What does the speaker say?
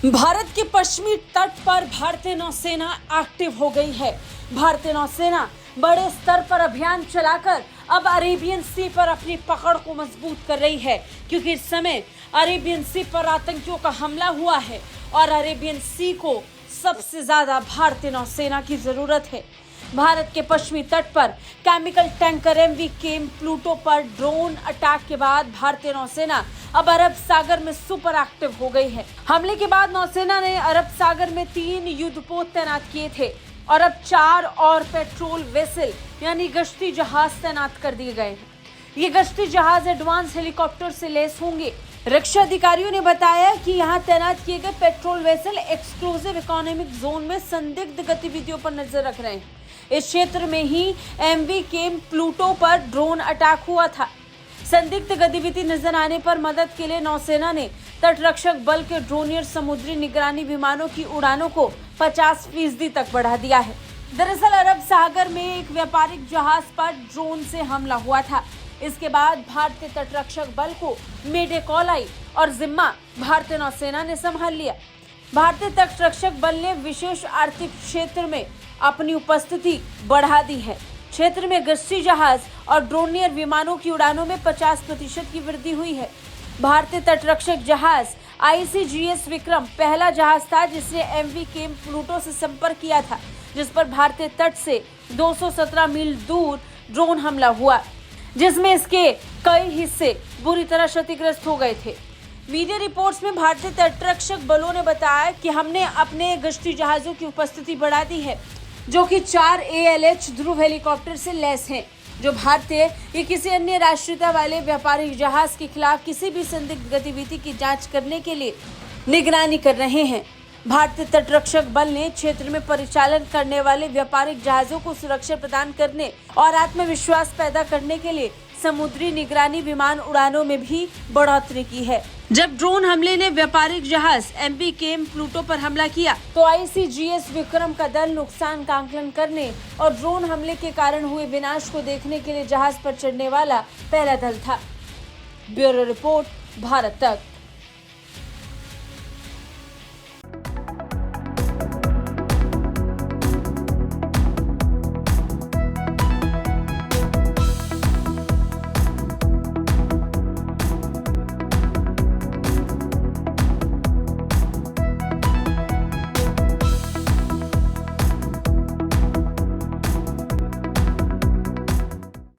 भारत के पश्चिमी तट पर भारतीय नौसेना एक्टिव हो गई है। भारतीय नौसेना बड़े स्तर पर अभियान चलाकर अब अरेबियन सी पर अपनी पकड़ को मजबूत कर रही है, क्योंकि इस समय अरेबियन सी पर आतंकियों का हमला हुआ है और अरेबियन सी को सबसे ज्यादा भारतीय नौसेना की जरूरत है। भारत के पश्चिमी तट पर chemical tanker MV Chem Pluto पर ड्रोन अटैक के बाद भारतीय नौसेना अब अरब सागर में सुपर एक्टिव हो गई है। हमले के बाद नौसेना ने अरब सागर में 3 युद्धपोत तैनात किए थे और अब 4 और पेट्रोल वेसल यानी गश्ती जहाज तैनात कर दिए गए हैं। ये गश्ती जहाज एडवांस हेलीकॉप्टर से लैस होंगे। रक्षा अधिकारियों ने बताया कि यहाँ तैनात किए गए patrol vessel exclusive economic zone में संदिग्ध गतिविधियों पर नजर रख रहे हैं। इस क्षेत्र में ही एमवी केम प्लूटो पर ड्रोन अटैक हुआ था। संदिग्ध गतिविधि नजर आने पर मदद के लिए नौसेना ने तटरक्षक बल के ड्रोनियर समुद्री निगरानी विमानों की उड़ानों को 50% तक बढ़ा दिया है। दरअसल अरब सागर में एक व्यापारिक जहाज पर ड्रोन से हमला हुआ था। इसके बाद भारतीय तटरक्षक बल को मेडे कॉल आई और जिम्मा भारतीय नौसेना ने संभाल लिया। भारतीय तटरक्षक बल ने विशेष आर्थिक क्षेत्र में अपनी उपस्थिति बढ़ा दी है। क्षेत्र में गश्ती जहाज और ड्रोनियर विमानों की उड़ानों में 50% की वृद्धि हुई है। भारतीय तटरक्षक जहाज ICGS विक्रम पहला जहाज था जिसने एमवी केम प्लूटो से संपर्क किया था, जिस पर भारतीय तट से 217 मील दूर ड्रोन हमला हुआ, जिसमें इसके कई हिस्से बुरी तरह क्षतिग्रस्त हो गए थे। मीडिया रिपोर्ट्स में भारतीय तटरक्षक बलों ने बताया कि हमने अपने गश्ती जहाजों की उपस्थिति बढ़ा दी है, जो कि 4 ALH ध्रुव हेलीकॉप्टर से लैस हैं, जो भारतीय या किसी अन्य राष्ट्रीयता वाले व्यापारिक जहाज के खिलाफ किसी भी संदिग्ध गतिविधि की जांच करने के लिए निगरानी कर रहे हैं। भारतीय तटरक्षक बल ने क्षेत्र में परिचालन करने वाले व्यापारिक जहाजों को सुरक्षा प्रदान करने और आत्मविश्वास पैदा करने के लिए समुद्री निगरानी विमान उड़ानों में भी बढ़ोतरी की है। जब ड्रोन हमले ने व्यापारिक जहाज एमवी केम प्लूटो पर हमला किया तो ICGS विक्रम का दल नुकसान का आकलन करने और ड्रोन हमले के कारण हुए विनाश को देखने के लिए जहाज पर चढ़ने वाला पहला दल था। ब्यूरो रिपोर्ट, भारत तक।